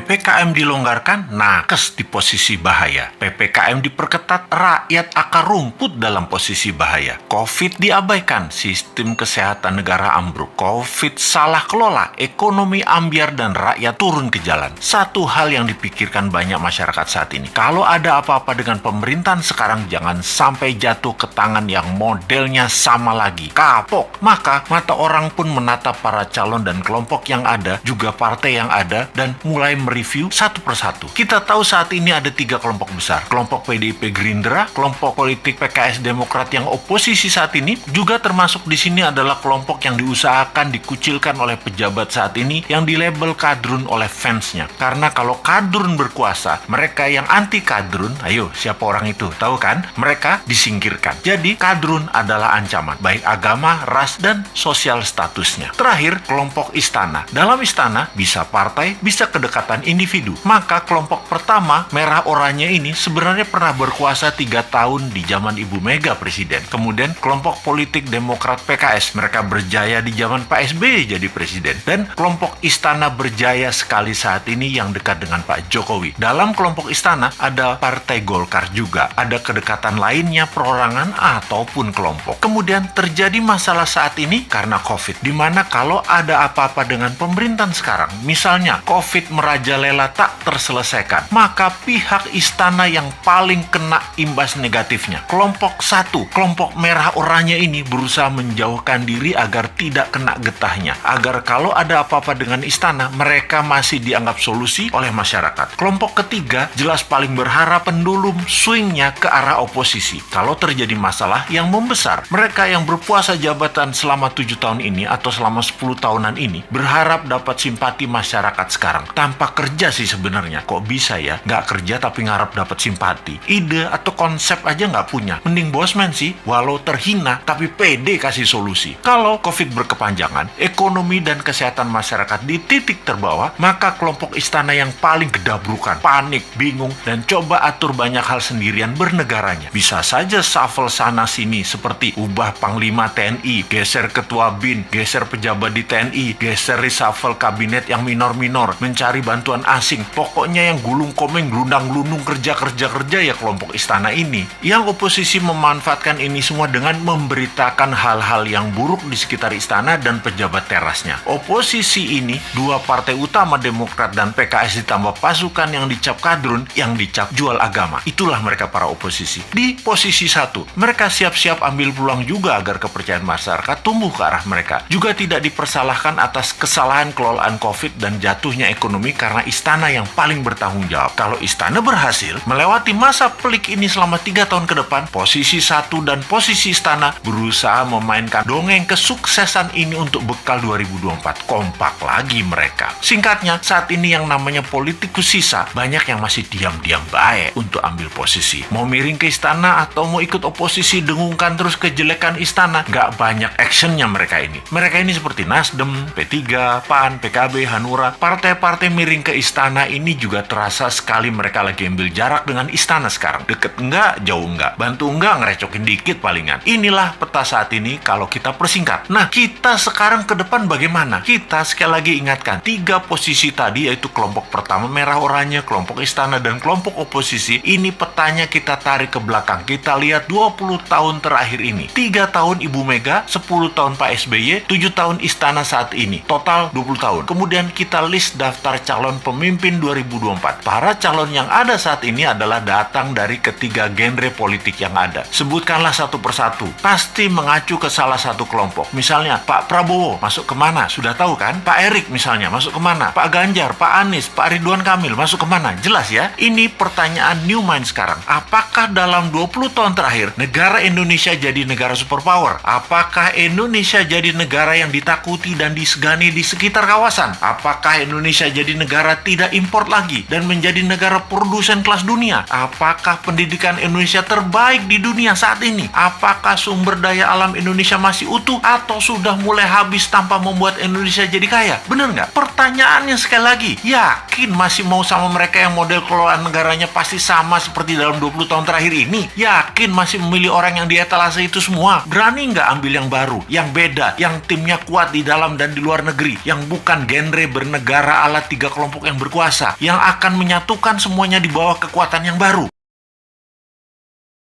PPKM dilonggarkan, nakes di posisi bahaya. PPKM diperketat, rakyat akar rumput dalam posisi bahaya. COVID diabaikan, sistem kesehatan negara ambruk. COVID salah kelola, ekonomi ambyar dan rakyat turun ke jalan. Satu hal yang dipikirkan banyak masyarakat saat ini, kalau ada apa-apa dengan pemerintahan sekarang, jangan sampai jatuh ke tangan yang modelnya sama lagi, kapok. Maka mata orang pun menatap para calon dan kelompok yang ada, juga partai yang ada, dan mulai mereview satu persatu. Kita tahu saat ini ada 3 kelompok besar. Kelompok PDIP Gerindra, kelompok politik PKS Demokrat yang oposisi saat ini, juga termasuk di sini adalah kelompok yang diusahakan dikucilkan oleh pejabat saat ini yang dilabel kadrun oleh fansnya. Karena kalau kadrun berkuasa, mereka yang anti kadrun, ayo siapa orang itu? Tahu kan? Mereka disingkirkan. Jadi kadrun adalah ancaman, baik agama, ras, dan sosial statusnya. Terakhir, kelompok istana. Dalam istana bisa partai, bisa kedekatan individu. Maka kelompok pertama, merah oranye ini sebenarnya pernah berkuasa 3 tahun di zaman Ibu Mega presiden. Kemudian kelompok politik Demokrat PKS, mereka berjaya di zaman Pak SBY jadi presiden. Dan kelompok istana berjaya sekali saat ini yang dekat dengan Pak Jokowi. Dalam kelompok istana ada Partai Golkar juga. Ada kedekatan lainnya, perorangan ataupun kelompok. Kemudian terjadi masalah saat ini karena COVID, di mana kalau ada apa-apa dengan pemerintahan sekarang, misalnya COVID merajalela tak terselesaikan, maka pihak istana yang paling kena imbas negatifnya. Kelompok 1, kelompok merah oranye ini berusaha menjauhkan diri agar tidak kena getahnya, agar kalau ada apa-apa dengan istana, mereka masih dianggap solusi oleh masyarakat. Kelompok ketiga jelas paling berharap pendulum swingnya ke arah oposisi. Kalau terjadi masalah yang membesar, mereka yang berpuasa jabatan selama 7 tahun ini atau selama 10 tahunan ini berharap dapat simpati masyarakat sekarang. Tanpa kerja sih sebenarnya. Kok bisa ya? Nggak kerja tapi ngarep dapat simpati. Ide atau konsep aja nggak punya. Mending bosman sih, walau terhina tapi pede kasih solusi. Kalau COVID berkepanjangan, ekonomi dan kesehatan masyarakat di titik terbawah, maka kelompok istana yang paling gedabrukan, panik, bingung, dan coba atur banyak hal sendirian bernegaranya. Bisa saja shuffle sana sini seperti ubah Panglima TNI, geser Ketua BIN, geser pejabat di TNI, geser reshuffle kabinet yang minor-minor, mencari bantuan asing. Pokoknya yang gulung komeng, gelundang-gelundung kerja ya kelompok istana ini. Yang oposisi memanfaatkan ini semua dengan memberitakan hal-hal yang buruk di sekitar istana dan pejabat terasnya. Oposisi ini, 2 partai utama Demokrat dan PKS ditambah pasukan yang dicap kadrun, yang dicap jual agama. Itulah mereka para oposisi. Di posisi 1, mereka siap-siap ambil peluang juga agar kepercayaan masyarakat tumbuh ke arah mereka. Juga tidak dipersalahkan atas kesalahan kelolaan COVID dan jatuhnya ekonomi karena istana yang paling bertanggung jawab. Kalau istana berhasil melewati masa pelik ini selama 3 tahun ke depan, posisi 1 dan posisi istana berusaha memainkan dongeng kesuksesan ini untuk bekal 2024. Kompak lagi mereka. Singkatnya, saat ini yang namanya politikus sisa, banyak yang masih diam-diam baik untuk ambil posisi. Mau miring ke istana atau mau ikut oposisi dengungkan terus kejelekan istana, nggak banyak actionnya mereka ini. Mereka ini seperti Nasdem, P3, PAN, PKB, Hanura. Partai-partai miring ke istana ini juga terasa sekali mereka lagi ambil jarak dengan istana sekarang. Deket enggak, jauh enggak. Bantu enggak, ngerecokin dikit palingan. Inilah peta saat ini kalau kita persingkat. Nah, kita sekarang ke depan bagaimana? Kita sekali lagi ingatkan, 3 posisi tadi yaitu kelompok pertama merah oranye, kelompok istana, dan kelompok oposisi. Ini petanya kita tarik ke belakang. Kita lihat 20 tahun terakhir ini. 3 tahun Ibu Mega, 10 tahun Pak SBY, 7 tahun istana saat ini. Total 20 tahun. Kemudian kita list daftar calon pemimpin 2024. Para calon yang ada saat ini adalah datang dari ketiga genre politik yang ada. Sebutkanlah satu persatu. Pasti mengacu ke salah satu kelompok. Misalnya, Pak Prabowo masuk kemana? Sudah tahu kan? Pak Erik misalnya masuk kemana? Pak Ganjar, Pak Anies, Pak Ridwan Kamil masuk kemana? Jelas ya? Ini pertanyaan new mind sekarang. Apakah dalam 20 tahun terakhir negara Indonesia jadi negara superpower? Apakah Indonesia jadi negara yang ditakuti dan disegani di sekitar kawasan? Apakah Indonesia jadi negara tidak import lagi dan menjadi negara produsen kelas dunia? Apakah pendidikan Indonesia terbaik di dunia saat ini? Apakah sumber daya alam Indonesia masih utuh atau sudah mulai habis tanpa membuat Indonesia jadi kaya? Bener nggak? Pertanyaannya sekali lagi, yakin masih mau sama mereka yang model kelolaan negaranya pasti sama seperti dalam 20 tahun terakhir ini? Yakin masih memilih orang yang di etalase itu semua? Berani nggak ambil yang baru, yang beda, yang timnya kuat di dalam dan di luar negeri, yang bukan genre bernegara ala 3 kelompok yang berkuasa, yang akan menyatukan semuanya di bawah kekuatan yang baru?